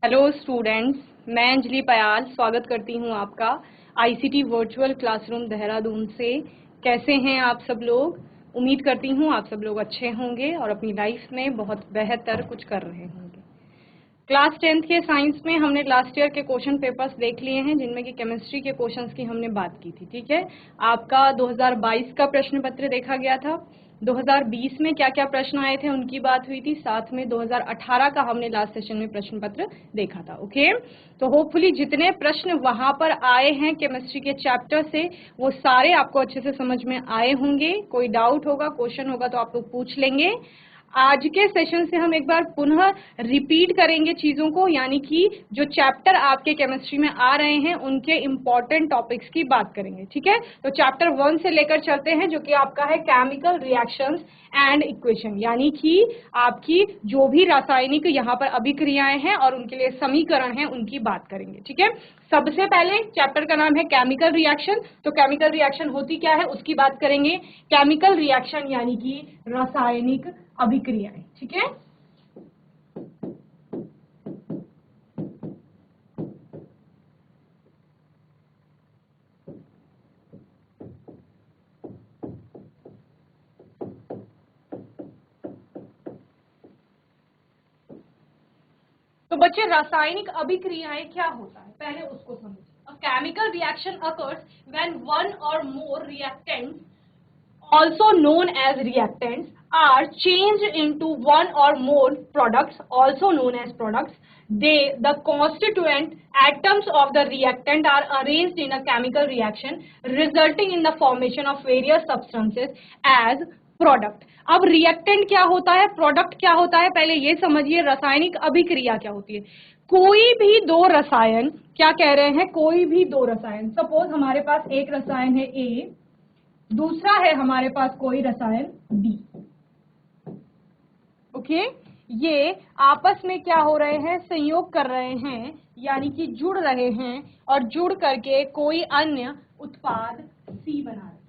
Hello students, मैं अंजलि पयाल स्वागत करती हूं आपका आईसीटी वर्चुअल क्लासरूम देहरादून से। कैसे हैं आप सब लोग? उम्मीद करती हूं आप सब लोग अच्छे होंगे और अपनी लाइफ में बहुत बेहतर कुछ कर रहे होंगे। क्लास 10th के साइंस में हमने लास्ट ईयर के क्वेश्चन पेपर्स देख लिए हैं, जिनमें कि केमिस्ट्री के क्वेश्चंस की हमने बात की थी। ठीक है, आपका 2022 का प्रश्न पत्र देखा गया था। 2020 में क्या क्या प्रश्न आए थे उनकी बात हुई थी, साथ में 2018 का हमने लास्ट सेशन में प्रश्न पत्र देखा था। ओके, तो होपफुली जितने प्रश्न वहां पर आए हैं केमिस्ट्री के चैप्टर से वो सारे आपको अच्छे से समझ में आए होंगे। कोई डाउट होगा, क्वेश्चन होगा तो आप लोग पूछ लेंगे। आज के सेशन से हम एक बार पुनः रिपीट करेंगे चीजों को, यानी कि जो चैप्टर आपके केमिस्ट्री में आ रहे हैं उनके इंपॉर्टेंट टॉपिक्स की बात करेंगे। ठीक है, तो चैप्टर 1 से लेकर चलते हैं, जो कि आपका है केमिकल रिएक्शंस एंड इक्वेशन, यानी कि आपकी जो भी रासायनिक यहाँ पर अभिक्रियाएं हैं और उनके लिए समीकरण हैं उनकी बात करेंगे। ठीक है, सबसे पहले चैप्टर का नाम है केमिकल रिएक्शन। तो केमिकल रिएक्शन होती क्या है उसकी बात करेंगे। केमिकल रिएक्शन यानी कि रासायनिक अभिक्रियाएं। ठीक है, तो बच्चे रासायनिक अभिक्रियाएं क्या होता है पहले उसको समझिए। A chemical reaction occurs when one or more reactants, also known as reactants, are changed into one or more products, also known as products. The constituent atoms of the reactant are arranged in a chemical reaction, resulting in the formation of various substances as product. अब reactant क्या होता है, product क्या होता है, पहले ये समझिए। रासायनिक अभिक्रिया क्या होती है? कोई भी दो रसायन, क्या कह रहे हैं, कोई भी दो रसायन, सपोज हमारे पास एक रसायन है ए, दूसरा है हमारे पास कोई रसायन बी। ओके, ये आपस में क्या हो रहे हैं, संयोग कर रहे हैं, यानी कि जुड़ रहे हैं और जुड़ करके कोई अन्य उत्पाद सी बना रहे हैं।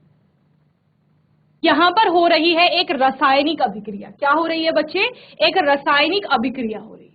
यहां पर हो रही है एक रासायनिक अभिक्रिया। क्या हो रही है बच्चे? एक रासायनिक अभिक्रिया हो रही है।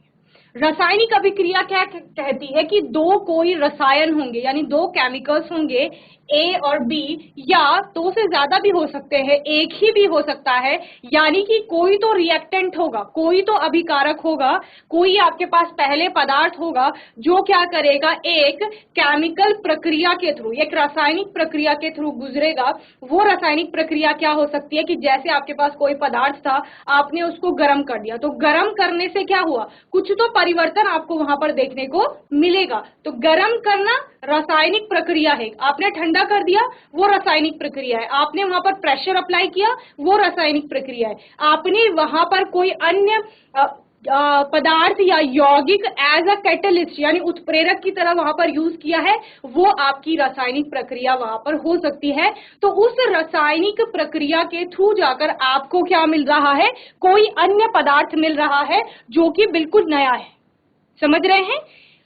रासायनिक अभिक्रिया क्या कहती है कि दो कोई रसायन होंगे, यानी दो केमिकल्स होंगे, ए और बी, या दो से ज्यादा भी हो सकते हैं, एक ही भी हो सकता है, यानी कि कोई तो रिएक्टेंट होगा, कोई तो अभिकारक होगा, कोई आपके पास पहले पदार्थ होगा जो क्या करेगा, एक केमिकल प्रक्रिया के थ्रू, एक रासायनिक प्रक्रिया के थ्रू गुजरेगा। वो रासायनिक प्रक्रिया क्या हो सकती है कि जैसे आपके पास कोई पदार्थ था, आपने उसको गर्म कर दिया, तो गर्म करने से क्या हुआ, कुछ तो परिवर्तन आपको वहां पर देखने को मिलेगा। तो गर्म करना रासायनिक प्रक्रिया है। आपने ठंडा कर दिया, वो रासायनिक प्रक्रिया है। आपने वहां पर प्रेशर अप्लाई किया, वो रासायनिक प्रक्रिया है। आपने वहां पर कोई अन्य पदार्थ या यौगिक एज अ कैटलिस्ट यानी उत्प्रेरक की तरह वहां पर यूज किया है, वो आपकी रासायनिक प्रक्रिया वहां पर हो सकती है। तो उस रासायनिक प्रक्रिया के थ्रू जाकर आपको क्या मिल रहा है, कोई अन्य पदार्थ मिल रहा है जो कि बिल्कुल नया है। समझ रहे हैं?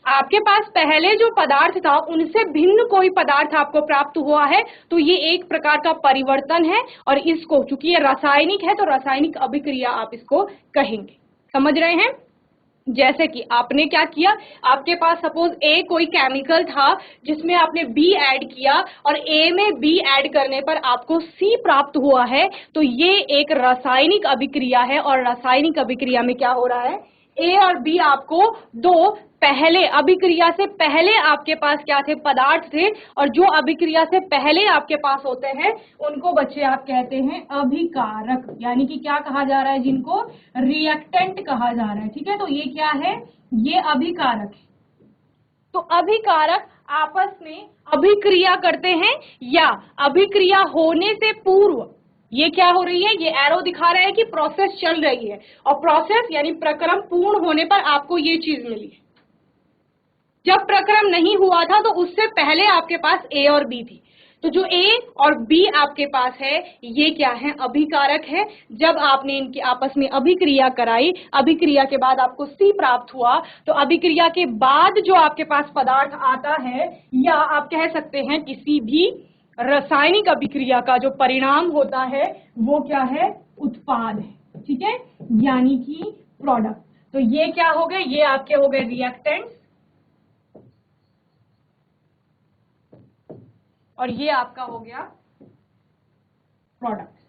आपके पास पहले जो पदार्थ था उनसे भिन्न कोई पदार्थ आपको प्राप्त हुआ है, तो ये एक प्रकार का परिवर्तन है। और इसको, चूंकि ये रासायनिक है, तो रासायनिक अभिक्रिया आप इसको कहेंगे। समझ रहे हैं? जैसे कि आपने क्या किया, आपके पास सपोज ए कोई केमिकल था जिसमें आपने बी ऐड किया और ए में बी ऐड करने पर आपको सी प्राप्त हुआ है, तो ये एक रासायनिक अभिक्रिया है। और रासायनिक अभिक्रिया में क्या हो रहा है, ए और बी आपको दो पहले अभिक्रिया से पहले आपके पास क्या थे, पदार्थ थे, और जो अभिक्रिया से पहले आपके पास होते हैं उनको बच्चे आप कहते हैं अभिकारक, यानी कि क्या कहा जा रहा है, जिनको रिएक्टेंट कहा जा रहा है। ठीक है, तो ये क्या है, ये अभिकारक है। तो अभिकारक आपस में अभिक्रिया करते हैं या अभिक्रिया होने से पूर्व ये क्या हो रही है, ये एरो दिखा रहा है कि प्रोसेस चल रही है, और प्रोसेस यानी प्रक्रम पूर्ण होने पर आपको ये चीज मिली है। जब प्रक्रम नहीं हुआ था तो उससे पहले आपके पास ए और बी थी, तो जो ए और बी आपके पास है ये क्या है, अभिकारक है। जब आपने इनकी आपस में अभिक्रिया कराई, अभिक्रिया के बाद आपको सी प्राप्त हुआ, तो अभिक्रिया के बाद जो आपके पास पदार्थ आता है, या आप कह सकते हैं किसी भी रासायनिक अभिक्रिया का जो परिणाम होता है वो क्या है, उत्पाद है। ठीक है, यानी कि प्रोडक्ट। तो ये क्या हो गए, ये आपके हो गए रिएक्टेंट्स और ये आपका हो गया प्रोडक्ट।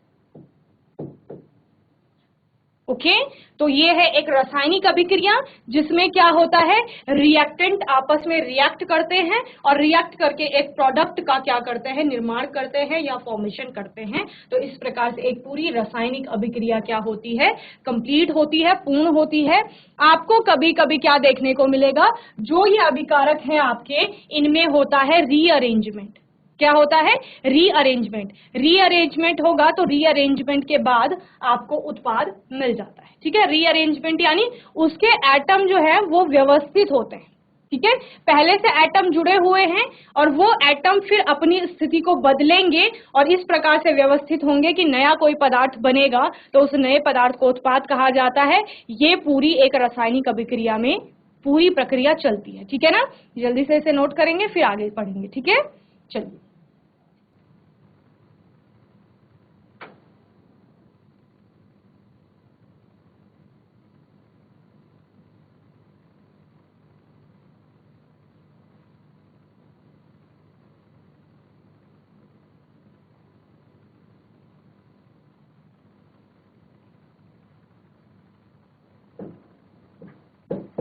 ओके तो ये है एक रासायनिक अभिक्रिया जिसमें क्या होता है, रिएक्टेंट आपस में रिएक्ट करते हैं और रिएक्ट करके एक प्रोडक्ट का क्या करते हैं, निर्माण करते हैं या फॉर्मेशन करते हैं। तो इस प्रकार से एक पूरी रासायनिक अभिक्रिया क्या होती है, कंप्लीट होती है, पूर्ण होती है। आपको कभी कभी क्या देखने को मिलेगा, जो ये अभिकारक है आपके, इनमें होता है रीअरेंजमेंट। क्या होता है, रीअरेंजमेंट। रीअरेंजमेंट होगा तो रीअरेंजमेंट के बाद आपको उत्पाद मिल जाता है। ठीक है, रीअरेंजमेंट यानी उसके एटम जो है वो व्यवस्थित होते हैं। ठीक है, पहले से एटम जुड़े हुए हैं और वो एटम फिर अपनी स्थिति को बदलेंगे और इस प्रकार से व्यवस्थित होंगे कि नया कोई पदार्थ बनेगा, तो उस नए पदार्थ को उत्पाद कहा जाता है। ये पूरी एक रासायनिक अभिक्रिया में पूरी प्रक्रिया चलती है। ठीक है ना, जल्दी से इसे नोट करेंगे फिर आगे पढ़ेंगे। ठीक है, चलिए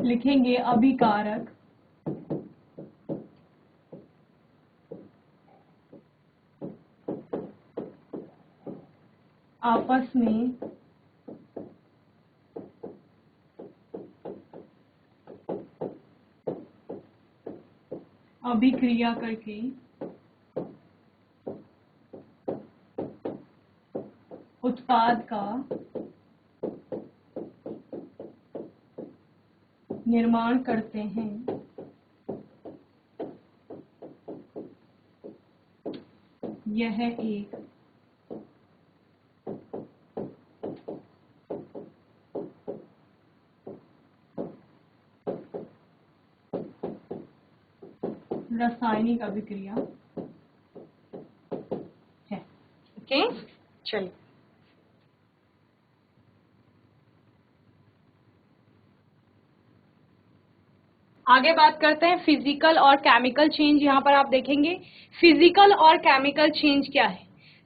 लिखेंगे अभिकारक आपस में अभिक्रिया करके उत्पाद का निर्माण करते हैं। यह एक रासायनिक अभिक्रिया है। ओके चलिए आगे बात करते हैं फिजिकल और केमिकल चेंज। यहाँ पर आप देखेंगे फिजिकल और केमिकल चेंज क्या है।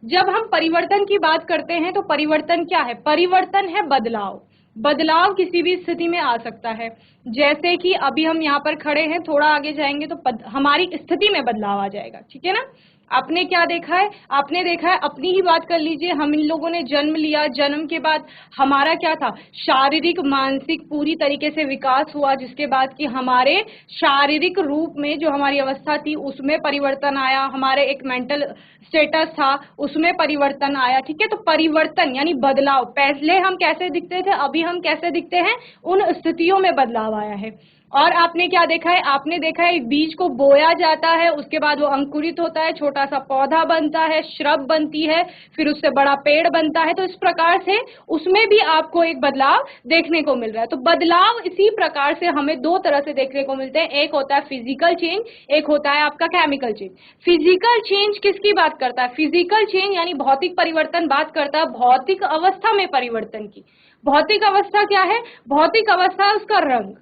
जब हम परिवर्तन की बात करते हैं तो परिवर्तन क्या है, परिवर्तन है बदलाव। बदलाव किसी भी स्थिति में आ सकता है। जैसे कि अभी हम यहाँ पर खड़े हैं, थोड़ा आगे जाएंगे तो हमारी स्थिति में बदलाव आ जाएगा। ठीक है ना, आपने क्या देखा है, आपने देखा है, अपनी ही बात कर लीजिए, हम इन लोगों ने जन्म लिया, जन्म के बाद हमारा क्या था, शारीरिक मानसिक पूरी तरीके से विकास हुआ, जिसके बाद कि हमारे शारीरिक रूप में जो हमारी अवस्था थी उसमें परिवर्तन आया, हमारे एक मेंटल स्टेटस था उसमें परिवर्तन आया। ठीक है, तो परिवर्तन यानी बदलाव। पहले हम कैसे दिखते थे, अभी हम कैसे दिखते हैं, उन स्थितियों में बदलाव आया है। और आपने क्या देखा है, आपने देखा है एक बीज को बोया जाता है, उसके बाद वो अंकुरित होता है, छोटा सा पौधा बनता है, श्रब बनती है, फिर उससे बड़ा पेड़ बनता है। तो इस प्रकार से उसमें भी आपको एक बदलाव देखने को मिल रहा है। तो बदलाव इसी प्रकार से हमें दो तरह से देखने को मिलते हैं, एक होता है फिजिकल चेंज, एक होता है आपका केमिकल चेंज। फिजिकल चेंज किसकी बात करता है, फिजिकल चेंज यानी भौतिक परिवर्तन बात करता है भौतिक अवस्था में परिवर्तन की। भौतिक अवस्था क्या है, भौतिक अवस्था उसका रंग।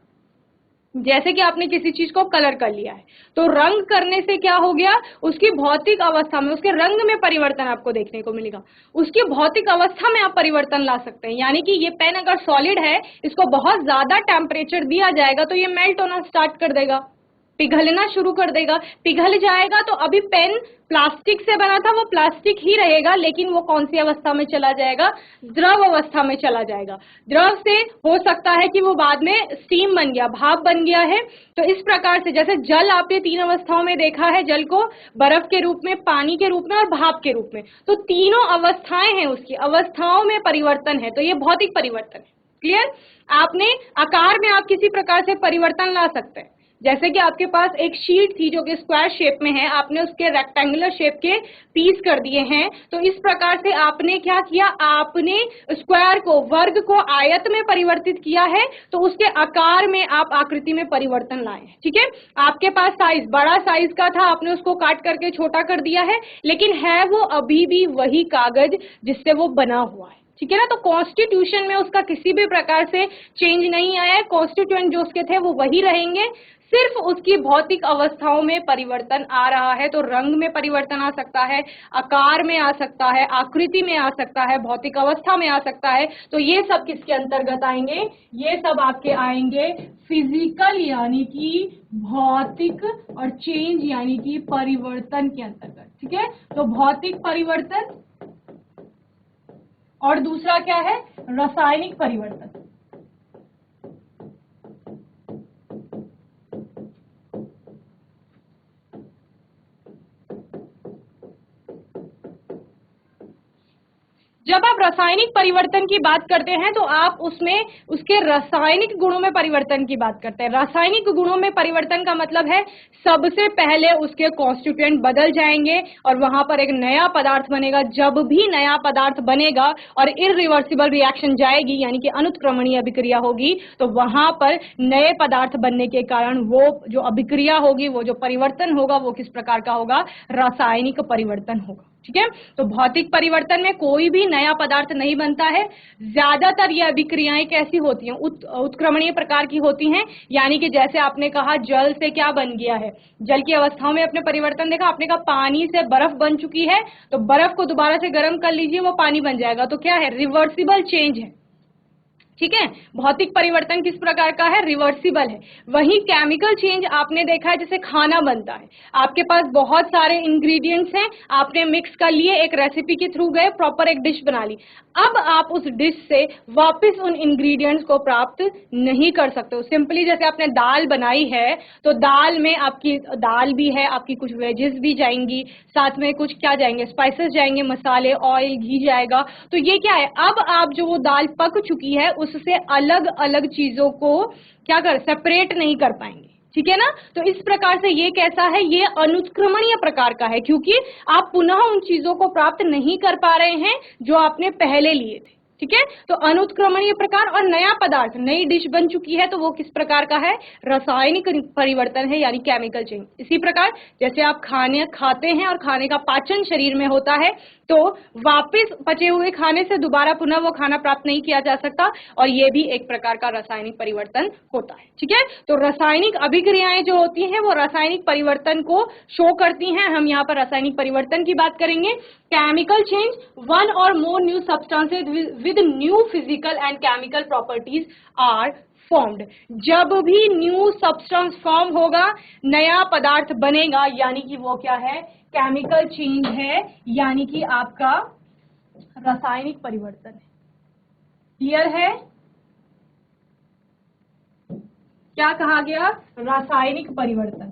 जैसे कि आपने किसी चीज को कलर कर लिया है तो रंग करने से क्या हो गया, उसकी भौतिक अवस्था में उसके रंग में परिवर्तन आपको देखने को मिलेगा। उसकी भौतिक अवस्था में आप परिवर्तन ला सकते हैं। यानी कि ये पेन अगर सॉलिड है, इसको बहुत ज्यादा टेम्परेचर दिया जाएगा तो ये मेल्ट होना स्टार्ट कर देगा, पिघलना शुरू कर देगा। पिघल जाएगा तो अभी पेन प्लास्टिक से बना था, वो प्लास्टिक ही रहेगा, लेकिन वो कौन सी अवस्था में चला जाएगा, द्रव अवस्था में चला जाएगा। द्रव से हो सकता है कि वो बाद में स्टीम बन गया, भाप बन गया है। तो इस प्रकार से जैसे जल आपने तीन अवस्थाओं में देखा है, जल को बर्फ के रूप में, पानी के रूप में और भाप के रूप में। तो तीनों अवस्थाएं हैं, उसकी अवस्थाओं में परिवर्तन है, तो ये भौतिक परिवर्तन है। क्लियर, आपने आकार में आप किसी प्रकार से परिवर्तन ला सकते हैं। जैसे कि आपके पास एक शीट थी जो कि स्क्वायर शेप में है, आपने उसके रेक्टेंगुलर शेप के पीस कर दिए हैं। तो इस प्रकार से आपने क्या किया, आपने स्क्वायर को, वर्ग को आयत में परिवर्तित किया है, तो उसके आकार में आप आकृति में परिवर्तन लाए हैं। ठीक है, आपके पास साइज बड़ा साइज का था, आपने उसको काट करके छोटा कर दिया है, लेकिन है वो अभी भी वही कागज जिससे वो बना हुआ है। ठीक है ना। तो कॉन्स्टिट्यूशन में उसका किसी भी प्रकार से चेंज नहीं आया है, कॉन्स्टिट्यूएंट जो उसके थे वो वही रहेंगे, सिर्फ उसकी भौतिक अवस्थाओं में परिवर्तन आ रहा है। तो रंग में परिवर्तन आ सकता है, आकार में आ सकता है, आकृति में आ सकता है, भौतिक अवस्था में आ सकता है। तो ये सब किसके अंतर्गत आएंगे? ये सब आपके आएंगे फिजिकल यानी कि भौतिक, और चेंज यानी कि परिवर्तन के अंतर्गत। ठीक है, तो भौतिक परिवर्तन और दूसरा क्या है? रासायनिक परिवर्तन। जब आप रासायनिक परिवर्तन की बात करते हैं तो आप उसमें उसके रासायनिक गुणों में परिवर्तन की बात करते हैं। रासायनिक गुणों में परिवर्तन का मतलब है सबसे पहले उसके कॉन्स्टिट्यूएंट बदल जाएंगे और वहां पर एक नया पदार्थ बनेगा। जब भी नया पदार्थ बनेगा और इररिवर्सिबल रिएक्शन जाएगी यानी कि अनुत्क्रमणीय अभिक्रिया होगी, तो वहां पर नए पदार्थ बनने के कारण वो जो अभिक्रिया होगी, वो जो परिवर्तन होगा, वो किस प्रकार का होगा? रासायनिक परिवर्तन होगा। ठीक है, तो भौतिक परिवर्तन में कोई भी नया पदार्थ नहीं बनता है। ज्यादातर ये अभिक्रियाएं कैसी होती हैं? उत्क्रमणीय प्रकार की होती हैं। यानी कि जैसे आपने कहा जल से क्या बन गया है, जल की अवस्थाओं में अपने परिवर्तन देखा, आपने कहा पानी से बर्फ बन चुकी है, तो बर्फ को दोबारा से गर्म कर लीजिए, वो पानी बन जाएगा। तो क्या है? रिवर्सिबल चेंज है। ठीक है, भौतिक परिवर्तन किस प्रकार का है? रिवर्सिबल है। वही केमिकल चेंज आपने देखा है, जैसे खाना बनता है, आपके पास बहुत सारे इंग्रेडिएंट्स हैं, आपने मिक्स कर लिए, एक रेसिपी के थ्रू गए, प्रॉपर एक डिश बना ली। अब आप उस डिश से वापस उन इंग्रेडिएंट्स को प्राप्त नहीं कर सकते हो। सिंपली जैसे आपने दाल बनाई है, तो दाल में आपकी दाल भी है, आपकी कुछ वेजेस भी जाएंगी, साथ में कुछ क्या जाएंगे? स्पाइसेस जाएंगे, मसाले, ऑयल, घी जाएगा। तो ये क्या है? अब आप जो वो दाल पक चुकी है उससे अलग अलग चीजों को क्या कर सेपरेट नहीं कर पाएंगे। ठीक है ना। तो इस प्रकार से ये कैसा है? ये अनुत्क्रमणीय प्रकार का है, क्योंकि आप पुनः उन चीजों को प्राप्त नहीं कर पा रहे हैं जो आपने पहले लिए थे। ठीक है, तो अनुत्क्रमणीय प्रकार। और नया पदार्थ, नई डिश बन चुकी है, तो वो किस प्रकार का है? रासायनिक परिवर्तन है, यानी केमिकल चेंज। इसी प्रकार जैसे आप खाने खाते हैं और खाने का पाचन शरीर में होता है, तो वापस पचे हुए खाने से दोबारा पुनः वो खाना प्राप्त नहीं किया जा सकता, और ये भी एक प्रकार का रासायनिक परिवर्तन होता है। ठीक है, तो रासायनिक अभिक्रियाएं जो होती हैं वो रासायनिक परिवर्तन को शो करती हैं। हम यहाँ पर रासायनिक परिवर्तन की बात करेंगे। केमिकल चेंज, वन और more new substances with new physical and chemical properties are formed. जब भी न्यू सब्सटेंस फॉर्म होगा, नया पदार्थ बनेगा, यानी कि वो क्या है? केमिकल चेंज है, यानी कि आपका रासायनिक परिवर्तन है। क्लियर है? क्या कहा गया? रासायनिक परिवर्तन।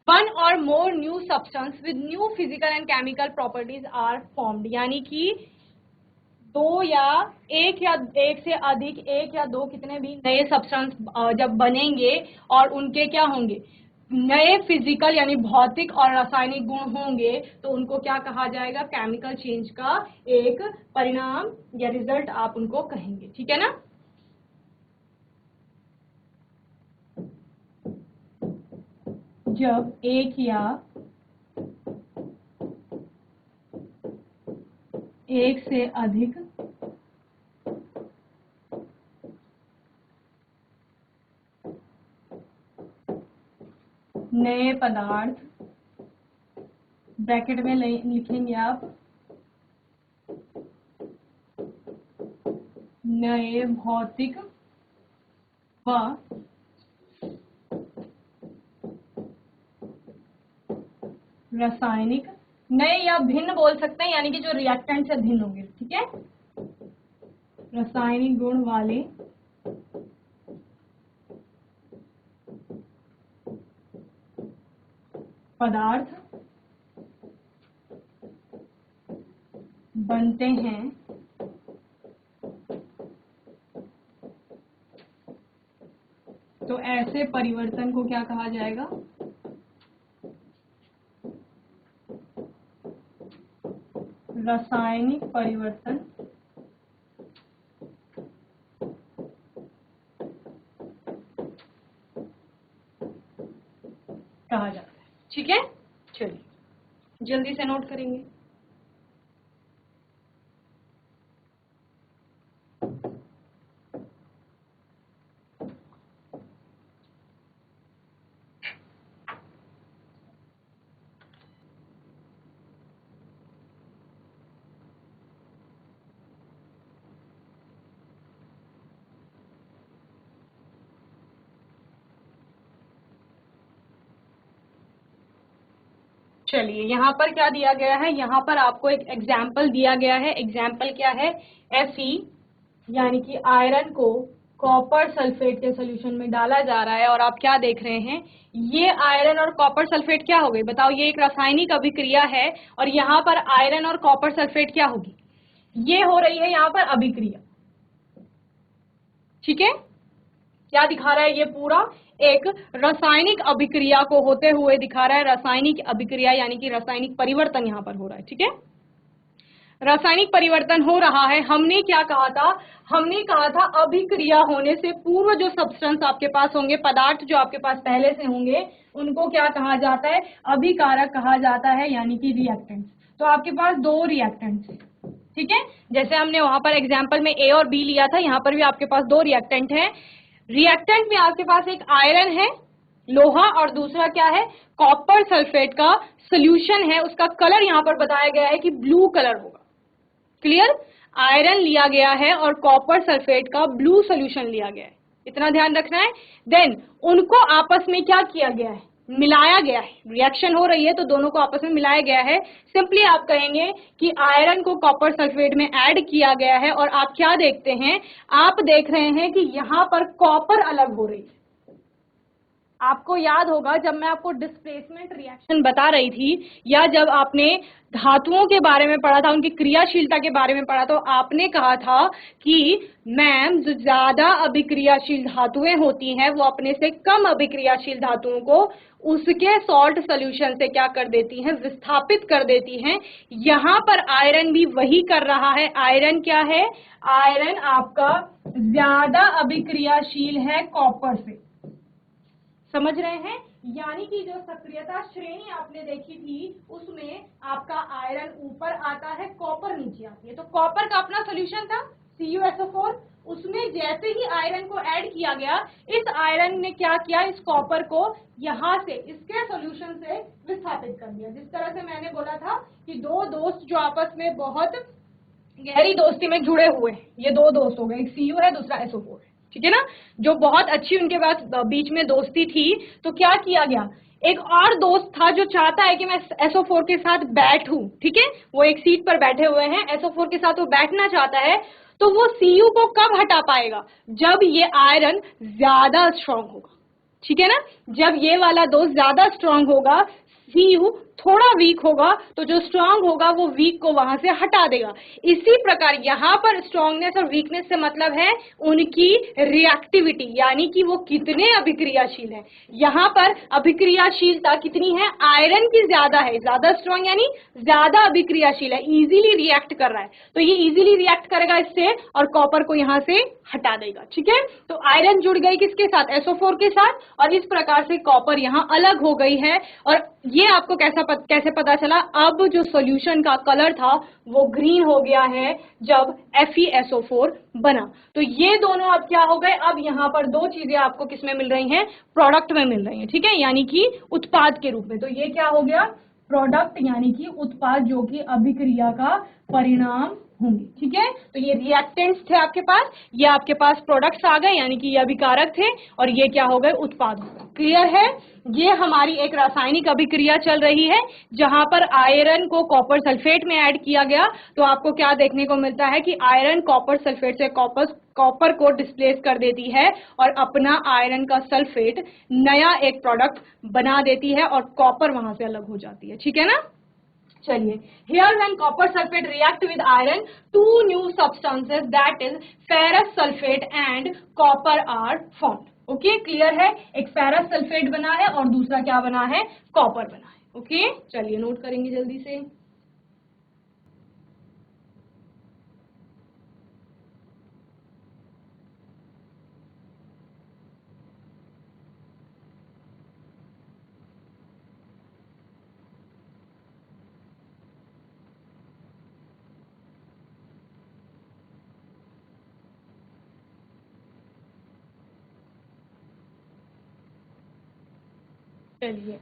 वन और more new substance with new physical and chemical properties are formed, यानी कि दो या एक से अधिक, एक या दो, कितने भी नए सब्सटेंस जब बनेंगे और उनके क्या होंगे? नए फिजिकल यानी भौतिक और रासायनिक गुण होंगे, तो उनको क्या कहा जाएगा? केमिकल चेंज का एक परिणाम या रिजल्ट आप उनको कहेंगे। ठीक है ना। जब एक से अधिक नए पदार्थ, ब्रैकेट में लिखेंगे आप, नए भौतिक व रासायनिक, नए या भिन्न बोल सकते हैं, यानी कि जो रिएक्टेंट से भिन्न होंगे। ठीक है, रासायनिक गुण वाले पदार्थ बनते हैं, तो ऐसे परिवर्तन को क्या कहा जाएगा? रासायनिक परिवर्तन कहा जाता है। ठीक है, चलिए जल्दी से नोट करेंगे। चलिए यहाँ पर क्या दिया गया है, यहाँ पर आपको एक एग्जाम्पल दिया गया है। एग्जाम्पल क्या है, Fe यानी कि आयरन को कॉपर सल्फेट के सोल्यूशन में डाला जा रहा है और आप क्या देख रहे हैं, ये आयरन और कॉपर सल्फेट क्या हो गई बताओ, ये एक रासायनिक अभिक्रिया है और यहाँ पर आयरन और कॉपर सल्फेट क्या होगी, ये हो रही है यहाँ पर अभिक्रिया। ठीक है, क्या दिखा रहा है, ये पूरा एक रासायनिक अभिक्रिया को होते हुए दिखा रहा है। रासायनिक अभिक्रिया यानी कि रासायनिक परिवर्तन यहाँ पर हो रहा है। ठीक है, रासायनिक परिवर्तन हो रहा है। हमने क्या कहा था, हमने कहा था अभिक्रिया होने से पूर्व जो सब्सटेंस आपके पास होंगे, पदार्थ जो आपके पास पहले से होंगे, उनको क्या कहा जाता है, अभिकारक कहा जाता है यानी कि रिएक्टेंट्स। तो आपके पास दो रिएक्टेंट्स हैं। ठीक है, जैसे हमने वहां पर एग्जाम्पल में A और B लिया था, यहाँ पर भी आपके पास दो रिएक्टेंट हैं। रिएक्टेंट में आपके पास एक आयरन है, लोहा, और दूसरा क्या है, कॉपर सल्फेट का सोल्यूशन है। उसका कलर यहाँ पर बताया गया है कि ब्लू कलर होगा। क्लियर, आयरन लिया गया है और कॉपर सल्फेट का ब्लू सोल्यूशन लिया गया है, इतना ध्यान रखना है। देन उनको आपस में क्या किया गया है, मिलाया गया है। रिएक्शन हो रही है तो दोनों को आपस में मिलाया गया है। सिंपली आप कहेंगे कि आयरन को कॉपर सल्फेट में ऐड किया गया है और आप क्या देखते हैं, आप देख रहे हैं कि यहाँ पर कॉपर अलग हो रही है। आपको याद होगा जब मैं आपको डिस्प्लेसमेंट रिएक्शन बता रही थी या जब आपने धातुओं के बारे में पढ़ा था, उनकी क्रियाशीलता के बारे में पढ़ा, तो आपने कहा था कि मैम जो ज्यादा अभिक्रियाशील धातुएं होती हैं वो अपने से कम अभिक्रियाशील धातुओं को उसके सॉल्ट सोल्यूशन से क्या कर देती हैं, विस्थापित कर देती हैं। यहाँ पर आयरन भी वही कर रहा है। आयरन क्या है, आयरन आपका ज्यादा अभिक्रियाशील है कॉपर से। समझ रहे हैं, यानी कि जो सक्रियता श्रेणी आपने देखी थी उसमें आपका आयरन ऊपर आता है, कॉपर नीचे आती है। तो कॉपर का अपना सोल्यूशन था CuSO4, उसमें जैसे ही आयरन को ऐड किया गया, इस आयरन ने क्या किया, इस कॉपर को यहां से इसके सोल्यूशन से विस्थापित कर दिया। जिस तरह से मैंने बोला था कि दो दोस्त जो आपस में बहुत गहरी दोस्ती में जुड़े हुए हैं, ये दो दोस्त हो गए, एक Cu है दूसरा SO4 है। ठीक है ना, जो बहुत अच्छी उनके पास बीच में दोस्ती थी, तो क्या किया गया, एक और दोस्त था जो चाहता है कि मैं SO4 के साथ बैठूं। ठीक है, वो एक सीट पर बैठे हुए हैं, SO4 के साथ वो बैठना चाहता है, तो वो Cu को कब हटा पाएगा, जब ये आयरन ज्यादा स्ट्रांग होगा। ठीक है ना, जब ये वाला दोस्त ज्यादा स्ट्रांग होगा, Cu थोड़ा वीक होगा, तो जो स्ट्रांग होगा वो वीक को वहां से हटा देगा। इसी प्रकार यहाँ पर स्ट्रांगनेस और वीकनेस से मतलब है उनकी रिएक्टिविटी, यानी कि वो कितने अभिक्रियाशील है। यहाँ पर अभिक्रियाशीलता कितनी है, आयरन की ज्यादा है, ज्यादा स्ट्रांग यानी ज्यादा अभिक्रियाशील है, इजीली रिएक्ट कर रहा है, तो ये इजीली रिएक्ट करेगा इससे और कॉपर को यहाँ से हटा देगा। ठीक है, तो आयरन जुड़ गई किसके साथ, SO4 के साथ, और इस प्रकार से कॉपर यहाँ अलग हो गई है। और ये आपको कैसे पता चला, अब जो सॉल्यूशन का कलर था वो ग्रीन हो गया है जब FeSO4 बना। तो ये दोनों अब क्या हो गए, अब यहाँ पर दो चीजें आपको किसमें मिल रही हैं, प्रोडक्ट में मिल रही हैं। ठीक है, यानी कि उत्पाद के रूप में। तो ये क्या हो गया, प्रोडक्ट यानी कि उत्पाद जो कि अभिक्रिया का परिणाम होंगे। ठीक है, तो ये रिएक्टेंट्स थे आपके पास, ये आपके पास प्रोडक्ट्स आ गए यानी कि ये अभिकारक थे, और ये क्या हो गए, उत्पाद। क्लियर है, ये हमारी एक रासायनिक अभिक्रिया चल रही है जहां पर आयरन को कॉपर सल्फेट में ऐड किया गया। तो आपको क्या देखने को मिलता है कि आयरन कॉपर सल्फेट से कॉपर को डिस्प्लेस कर देती है और अपना आयरन का सल्फेट नया एक प्रोडक्ट बना देती है और कॉपर वहां से अलग हो जाती है। ठीक है ना, चलिए, here when copper sulfate react with iron, two new substances that is ferrous sulfate and copper are formed. Okay, clear है, एक फेरस सल्फेट बना है और दूसरा क्या बना है, कॉपर बना है। ओके, चलिए नोट करेंगे जल्दी से। चलिए,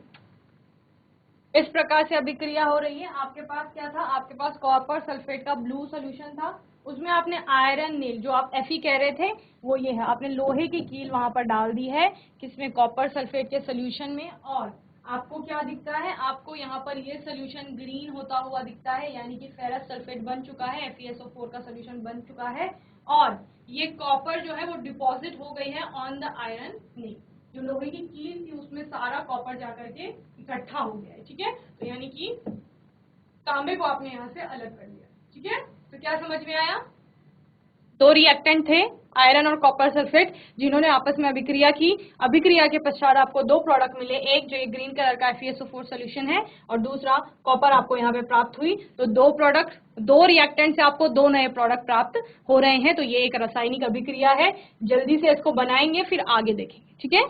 इस प्रकार से अभिक्रिया हो रही है। आपके पास क्या था, आपके पास कॉपर सल्फेट का ब्लू सोल्यूशन था, उसमें आपने आयरन नील, जो आप Fe कह रहे थे, वो ये है, आपने लोहे की कील वहां पर डाल दी है, किसमें, कॉपर सल्फेट के सोल्यूशन में। और आपको क्या दिखता है, आपको यहाँ पर ये सोल्यूशन ग्रीन होता हुआ दिखता है, यानी कि फेरस सल्फेट बन चुका है, FeSO4 का सोल्यूशन बन चुका है, और ये कॉपर जो है वो डिपॉजिट हो गई है ऑन द आयरन नील। जो लोहे की कील थी उसमें सारा कॉपर जाकर के इकट्ठा हो गया है, ठीक है। तो यानी कि तांबे को आपने यहाँ से अलग कर लिया, ठीक है। तो क्या समझ में आया, दो रिएक्टेंट थे, आयरन और कॉपर सल्फेट, जिन्होंने आपस में अभिक्रिया की। अभिक्रिया के पश्चात आपको दो प्रोडक्ट मिले, एक जो ये ग्रीन कलर का FeSO4 सोल्यूशन है, और दूसरा कॉपर आपको यहाँ पे प्राप्त हुई। तो दो प्रोडक्ट, दो रिएक्टेंट से आपको दो नए प्रोडक्ट प्राप्त हो रहे हैं। तो ये एक रासायनिक अभिक्रिया है। जल्दी से इसको बनाएंगे, फिर आगे देखेंगे, ठीक है।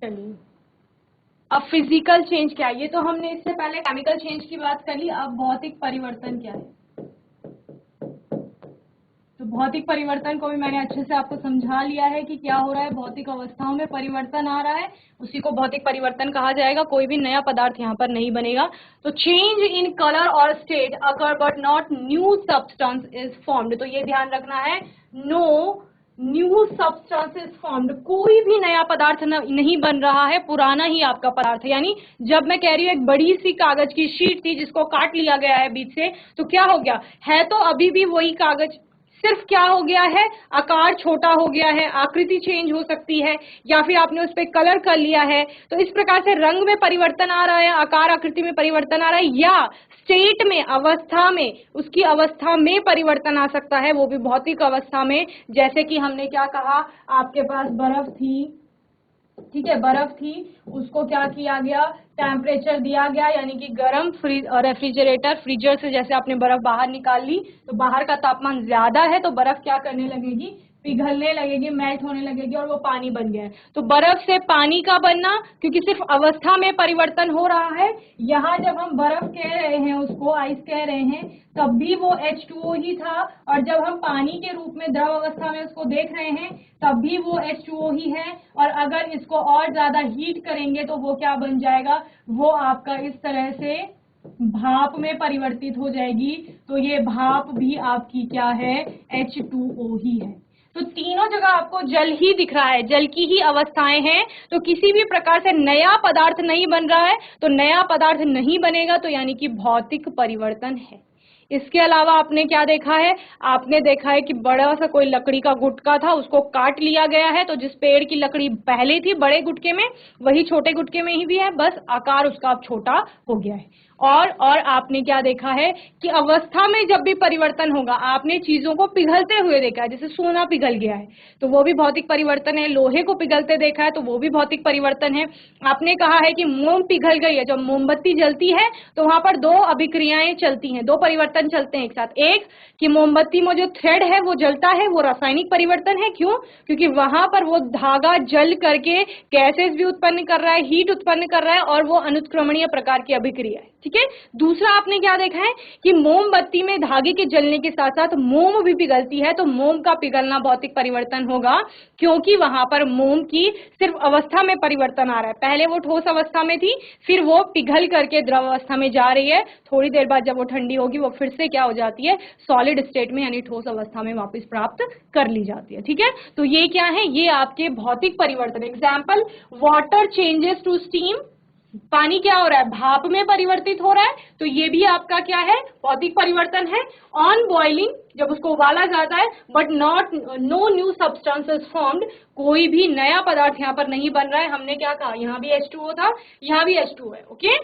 चलिए, अब फिजिकल चेंज क्या है, ये तो हमने इससे पहले केमिकल चेंज की बात कर ली। अब भौतिक परिवर्तन क्या है, तो भौतिक परिवर्तन को भी मैंने अच्छे से आपको समझा लिया है कि क्या हो रहा है, भौतिक अवस्थाओं में परिवर्तन आ रहा है, उसी को भौतिक परिवर्तन कहा जाएगा। कोई भी नया पदार्थ यहाँ पर नहीं बनेगा। तो चेंज इन कलर और state occur but not new substance is formed. तो ये ध्यान रखना है, no new substance is formed, कोई भी नया पदार्थ नहीं बन रहा है, पुराना ही आपका पदार्थ है। यानी जब मैं कह रही हूँ एक बड़ी सी कागज की शीट थी जिसको काट लिया गया है बीच से, तो क्या हो गया है, तो अभी भी वही कागज, सिर्फ क्या हो गया है, आकार छोटा हो गया है, आकृति चेंज हो सकती है, या फिर आपने उस पर कलर कर लिया है। तो इस प्रकार से रंग में परिवर्तन आ रहा है, आकार आकृति में परिवर्तन आ रहा है, या स्टेट में, अवस्था में, उसकी अवस्था में परिवर्तन आ सकता है, वो भी भौतिक अवस्था में। जैसे कि हमने क्या कहा, आपके पास बर्फ थी, ठीक है, बर्फ थी, उसको क्या किया गया, टेम्परेचर दिया गया, यानी कि गर्म, रेफ्रिजरेटर, फ्रीजर से जैसे आपने बर्फ बाहर निकाल ली, तो बाहर का तापमान ज्यादा है, तो बर्फ क्या करने लगेगी, पिघलने लगेगी, मेल्ट होने लगेगी, और वो पानी बन गया है। तो बर्फ से पानी का बनना, क्योंकि सिर्फ अवस्था में परिवर्तन हो रहा है। यहाँ जब हम बर्फ कह रहे हैं, उसको आइस कह रहे हैं, तब भी वो H2O ही था, और जब हम पानी के रूप में द्रव अवस्था में उसको देख रहे हैं, तब भी वो H2O ही है। और अगर इसको और ज्यादा हीट करेंगे तो वो क्या बन जाएगा, वो आपका इस तरह से भाप में परिवर्तित हो जाएगी। तो ये भाप भी आपकी क्या है, H2O ही है। तो तीनों जगह आपको जल ही दिख रहा है, जल की ही अवस्थाएं हैं। तो किसी भी प्रकार से नया पदार्थ नहीं बन रहा है, तो नया पदार्थ नहीं बनेगा, तो यानी कि भौतिक परिवर्तन है। इसके अलावा आपने क्या देखा है, आपने देखा है कि बड़ा सा कोई लकड़ी का गुटका था, उसको काट लिया गया है, तो जिस पेड़ की लकड़ी पहले थी बड़े गुटके में, वही छोटे गुटके में ही भी है, बस आकार उसका अब छोटा हो गया है। और आपने क्या देखा है कि अवस्था में जब भी परिवर्तन होगा, आपने चीजों को पिघलते हुए देखा है, जैसे सोना पिघल गया है तो वो भी भौतिक परिवर्तन है, लोहे को पिघलते देखा है तो वो भी भौतिक परिवर्तन है। आपने कहा है कि मोम पिघल गई है, जब मोमबत्ती जलती है तो वहां पर दो अभिक्रियाएं चलती हैं, दो परिवर्तन चलते हैं एक साथ। एक कि मोमबत्ती में जो थ्रेड है वो जलता है, वो रासायनिक परिवर्तन है। क्यों? क्योंकि वहां पर वो धागा जल करके गैसेस भी उत्पन्न कर रहा है, हीट उत्पन्न कर रहा है, और वो अनुत्क्रमणीय प्रकार की अभिक्रिया है, ठीक है। दूसरा आपने क्या देखा है कि मोमबत्ती में धागे के जलने के साथ साथ मोम भी पिघलती है, तो मोम का पिघलना भौतिक परिवर्तन होगा, क्योंकि वहां पर मोम की सिर्फ अवस्था में परिवर्तन आ रहा है। पहले वो ठोस अवस्था में थी, फिर वो पिघल करके द्रव अवस्था में जा रही है, थोड़ी देर बाद जब वो ठंडी होगी वो फिर से क्या हो जाती है, सॉलिड स्टेट में यानी ठोस अवस्था में वापस प्राप्त कर ली जाती है, ठीक है। तो ये क्या है, ये आपके भौतिक परिवर्तन। Example, water changes to steam, पानी क्या हो रहा है, भाप में परिवर्तित हो रहा है, तो ये भी आपका क्या है, भौतिक परिवर्तन है। ऑन बॉइलिंग, जब उसको उबाला जाता है, but no new substances formed, कोई भी नया पदार्थ यहाँ पर नहीं बन रहा है। हमने क्या कहा, यहाँ भी H2O था, यहाँ भी H2O है, okay.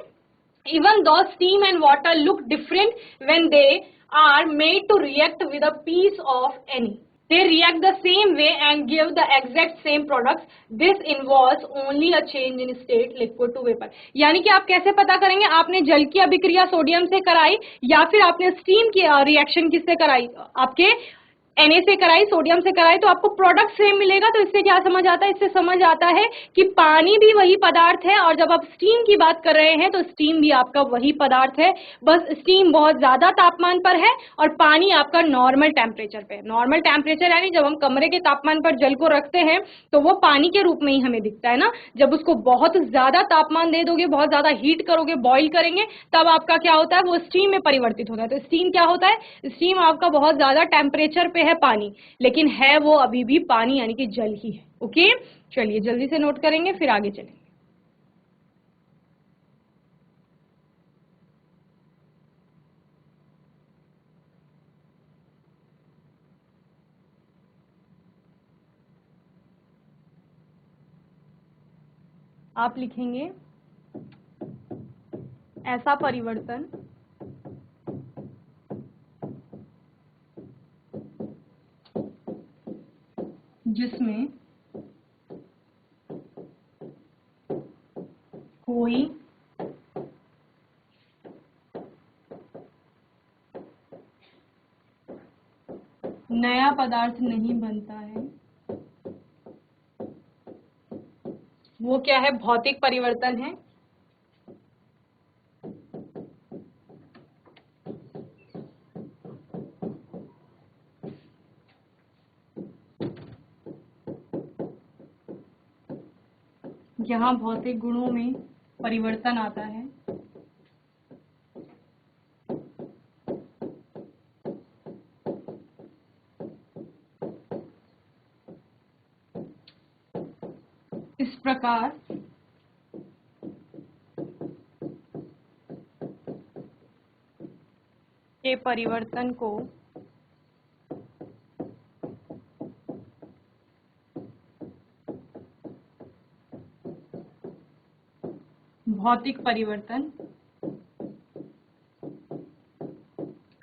Even though steam and water look different when they are made to react with a piece of any, they react the same way and give the exact same products. This involves only a change in state, liquid to vapor. यानी कि आप कैसे पता करेंगे, आपने जल की अभिक्रिया सोडियम से कराई या फिर आपने स्टीम की रिएक्शन किससे कराई, आपके Na से कराई, सोडियम से कराई, तो आपको प्रोडक्ट सेम मिलेगा। तो इससे क्या समझ आता है, इससे समझ आता है कि पानी भी वही पदार्थ है, और जब आप स्टीम की बात कर रहे हैं तो स्टीम भी आपका वही पदार्थ है, बस स्टीम बहुत ज्यादा तापमान पर है और पानी आपका नॉर्मल टेम्परेचर पे है। नॉर्मल टेम्परेचर यानी जब हम कमरे के तापमान पर जल को रखते हैं तो वो पानी के रूप में ही हमें दिखता है ना। जब उसको बहुत ज्यादा तापमान दे दोगे, बहुत ज्यादा हीट करोगे, बॉईल करेंगे, तब आपका क्या होता है, वो स्टीम में परिवर्तित होता है। तो स्टीम क्या होता है, स्टीम आपका बहुत ज्यादा टेम्परेचर पे है पानी, लेकिन है वो अभी भी पानी यानी कि जल ही है, ओके। चलिए जल्दी से नोट करेंगे, फिर आगे चलेंगे। आप लिखेंगे ऐसा परिवर्तन जिसमें कोई नया पदार्थ नहीं बनता है, वो क्या है, भौतिक परिवर्तन है। यहाँ भौतिक गुणों में परिवर्तन आता है। इस प्रकार के परिवर्तन को भौतिक परिवर्तन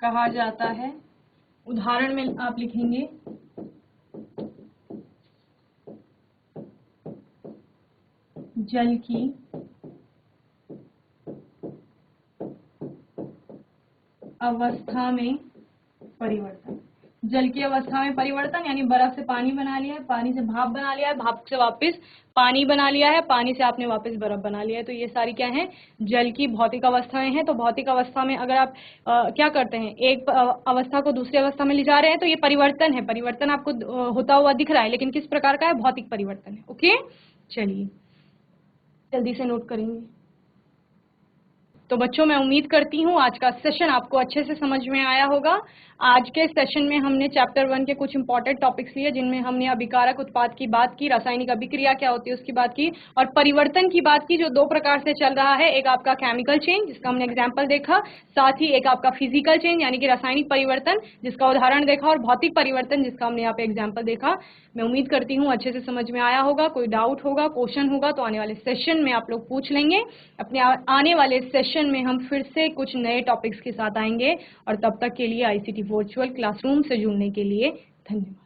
कहा जाता है। उदाहरण में आप लिखेंगे जल की अवस्था में परिवर्तन। जल की अवस्था में परिवर्तन यानी बर्फ से पानी बना लिया है, पानी से भाप बना लिया है, भाप से वापस पानी बना लिया है, पानी से आपने वापस बर्फ बना लिया है। तो ये सारी क्या है, जल की भौतिक अवस्थाएं हैं। तो भौतिक अवस्था में अगर आप क्या करते हैं, एक अवस्था को दूसरी अवस्था में ले जा रहे हैं, तो ये परिवर्तन है। परिवर्तन आपको होता हुआ दिख रहा है, लेकिन किस प्रकार का है, भौतिक परिवर्तन है, ओके। चलिए जल्दी से नोट करेंगे। तो बच्चों मैं उम्मीद करती हूँ आज का सेशन आपको अच्छे से समझ में आया होगा। आज के सेशन में हमने चैप्टर 1 के कुछ इंपॉर्टेंट टॉपिक्स लिए, जिनमें हमने अभिकारक उत्पाद की बात की, रासायनिक अभिक्रिया क्या होती है उसकी बात की, और परिवर्तन की बात की जो दो प्रकार से चल रहा है। एक आपका केमिकल चेंज जिसका हमने एग्जाम्पल देखा, साथ ही एक आपका फिजिकल चेंज यानी कि रासायनिक परिवर्तन जिसका उदाहरण देखा, और भौतिक परिवर्तन जिसका हमने यहाँ पे एग्जाम्पल देखा। मैं उम्मीद करती हूँ अच्छे से समझ में आया होगा। कोई डाउट होगा, क्वेश्चन होगा तो आने वाले सेशन में आप लोग पूछ लेंगे। अपने आने वाले सेशन में हम फिर से कुछ नए टॉपिक्स के साथ आएंगे, और तब तक के लिए ICT वर्चुअल क्लासरूम से जुड़ने के लिए धन्यवाद।